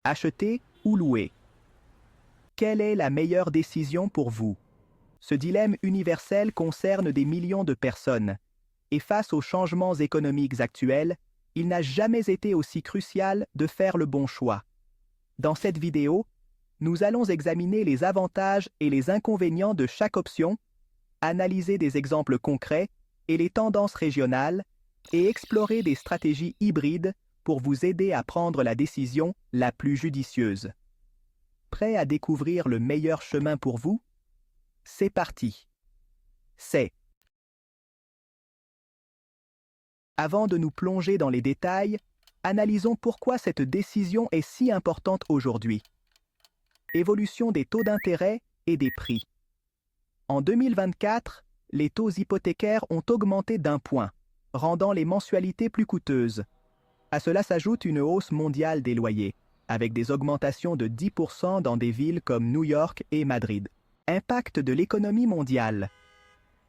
Acheter ou louer? Quelle est la meilleure décision pour vous? Ce dilemme universel concerne des millions de personnes, et face aux changements économiques actuels, il n'a jamais été aussi crucial de faire le bon choix. Dans cette vidéo, nous allons examiner les avantages et les inconvénients de chaque option, analyser des exemples concrets et les tendances régionales, et explorer des stratégies hybrides pour vous aider à prendre la décision la plus judicieuse. Prêt à découvrir le meilleur chemin pour vous? C'est parti. Avant de nous plonger dans les détails, analysons pourquoi cette décision est si importante aujourd'hui. Évolution des taux d'intérêt et des prix. En 2024, les taux hypothécaires ont augmenté d'1 point, rendant les mensualités plus coûteuses. À cela s'ajoute une hausse mondiale des loyers, avec des augmentations de 10% dans des villes comme New York et Madrid. Impact de l'économie mondiale.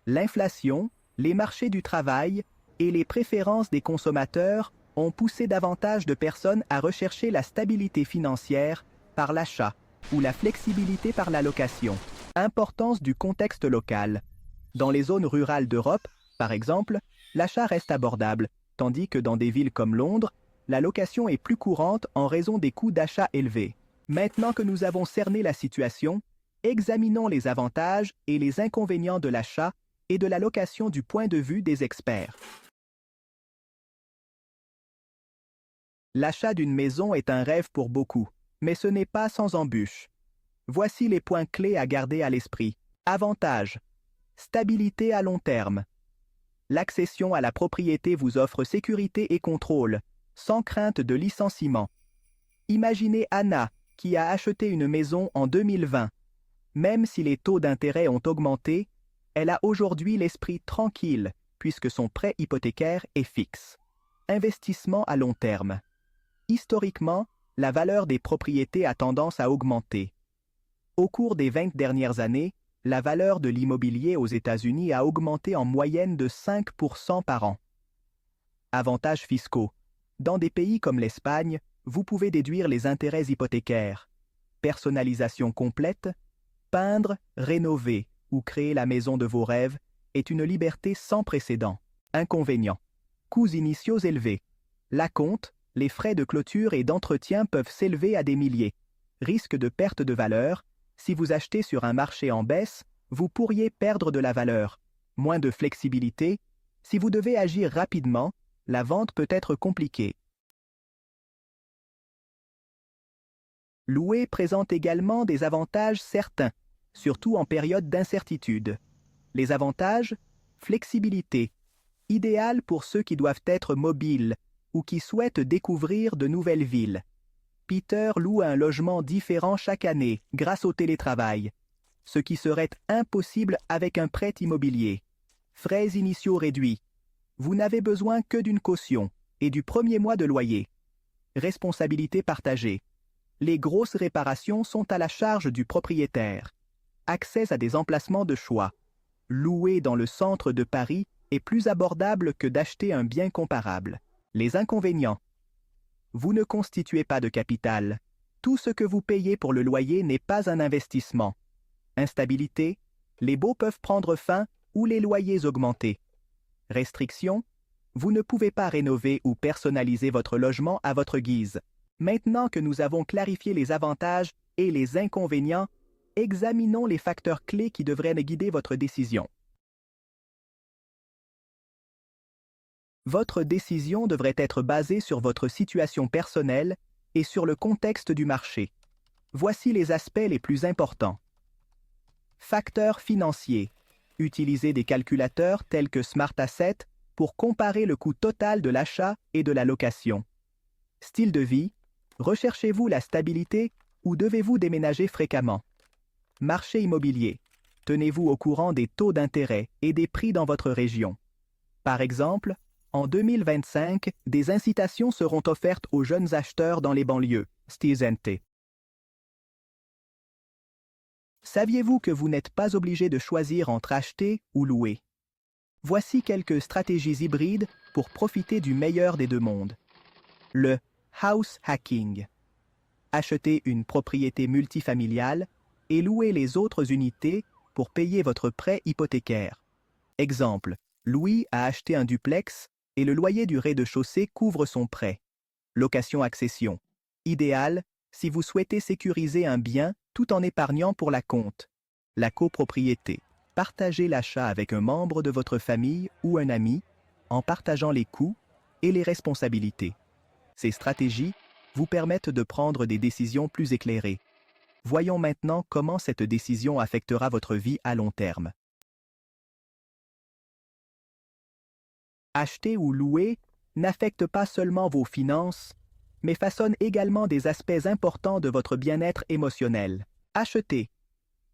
L'inflation, les marchés du travail et les préférences des consommateurs ont poussé davantage de personnes à rechercher la stabilité financière par l'achat ou la flexibilité par la location. Importance du contexte local. Dans les zones rurales d'Europe, par exemple, l'achat reste abordable, tandis que dans des villes comme Londres, la location est plus courante en raison des coûts d'achat élevés. Maintenant que nous avons cerné la situation, examinons les avantages et les inconvénients de l'achat et de la location du point de vue des experts. L'achat d'une maison est un rêve pour beaucoup, mais ce n'est pas sans embûches. Voici les points clés à garder à l'esprit. Avantages. Stabilité à long terme. L'accession à la propriété vous offre sécurité et contrôle, sans crainte de licenciement. Imaginez Anna, qui a acheté une maison en 2020. Même si les taux d'intérêt ont augmenté, elle a aujourd'hui l'esprit tranquille, puisque son prêt hypothécaire est fixe. Investissement à long terme. Historiquement, la valeur des propriétés a tendance à augmenter. Au cours des 20 dernières années, la valeur de l'immobilier aux États-Unis a augmenté en moyenne de 5% par an. Avantages fiscaux. Dans des pays comme l'Espagne, vous pouvez déduire les intérêts hypothécaires. Personnalisation complète, peindre, rénover ou créer la maison de vos rêves est une liberté sans précédent. Inconvénients. Coûts initiaux élevés. L'acompte, les frais de clôture et d'entretien peuvent s'élever à des milliers. Risque de perte de valeur. Si vous achetez sur un marché en baisse, vous pourriez perdre de la valeur. Moins de flexibilité. Si vous devez agir rapidement, la vente peut être compliquée. Louer présente également des avantages certains, surtout en période d'incertitude. Les avantages, flexibilité, idéal pour ceux qui doivent être mobiles ou qui souhaitent découvrir de nouvelles villes. Peter loue un logement différent chaque année grâce au télétravail, ce qui serait impossible avec un prêt immobilier. Frais initiaux réduits. Vous n'avez besoin que d'une caution et du premier mois de loyer. Responsabilité partagée. Les grosses réparations sont à la charge du propriétaire. Accès à des emplacements de choix. Louer dans le centre de Paris est plus abordable que d'acheter un bien comparable. Les inconvénients. Vous ne constituez pas de capital. Tout ce que vous payez pour le loyer n'est pas un investissement. Instabilité. Les baux peuvent prendre fin ou les loyers augmenter. Restrictions. Vous ne pouvez pas rénover ou personnaliser votre logement à votre guise. Maintenant que nous avons clarifié les avantages et les inconvénients, examinons les facteurs clés qui devraient guider votre décision. Votre décision devrait être basée sur votre situation personnelle et sur le contexte du marché. Voici les aspects les plus importants. Facteurs financiers. Utilisez des calculateurs tels que Smart Asset pour comparer le coût total de l'achat et de la location. Style de vie. Recherchez-vous la stabilité ou devez-vous déménager fréquemment? Marché immobilier. Tenez-vous au courant des taux d'intérêt et des prix dans votre région. Par exemple, en 2025, des incitations seront offertes aux jeunes acheteurs dans les banlieues, Studente. Saviez-vous que vous n'êtes pas obligé de choisir entre acheter ou louer? Voici quelques stratégies hybrides pour profiter du meilleur des deux mondes. Le house hacking. Achetez une propriété multifamiliale et louez les autres unités pour payer votre prêt hypothécaire. Exemple, Louis a acheté un duplex et le loyer du rez-de-chaussée couvre son prêt. Location-accession. Idéal si vous souhaitez sécuriser un bien tout en épargnant pour la compte. La copropriété. Partagez l'achat avec un membre de votre famille ou un ami en partageant les coûts et les responsabilités. Ces stratégies vous permettent de prendre des décisions plus éclairées. Voyons maintenant comment cette décision affectera votre vie à long terme. Acheter ou louer n'affecte pas seulement vos finances, mais façonne également des aspects importants de votre bien-être émotionnel. Acheter.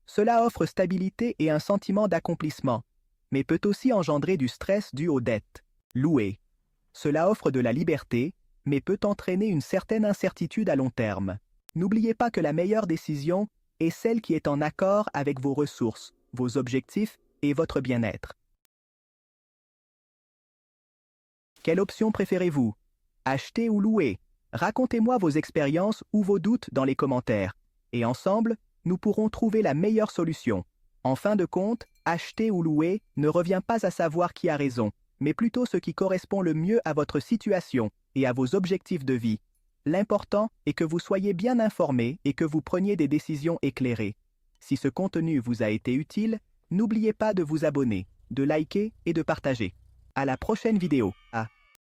Cela offre stabilité et un sentiment d'accomplissement, mais peut aussi engendrer du stress dû aux dettes. Louer. Cela offre de la liberté, mais peut entraîner une certaine incertitude à long terme. N'oubliez pas que la meilleure décision est celle qui est en accord avec vos ressources, vos objectifs et votre bien-être. Quelle option préférez-vous? Acheter ou louer? Racontez-moi vos expériences ou vos doutes dans les commentaires, et ensemble, nous pourrons trouver la meilleure solution. En fin de compte, acheter ou louer ne revient pas à savoir qui a raison, mais plutôt ce qui correspond le mieux à votre situation et à vos objectifs de vie. L'important est que vous soyez bien informé et que vous preniez des décisions éclairées. Si ce contenu vous a été utile, n'oubliez pas de vous abonner, de liker et de partager. À la prochaine vidéo.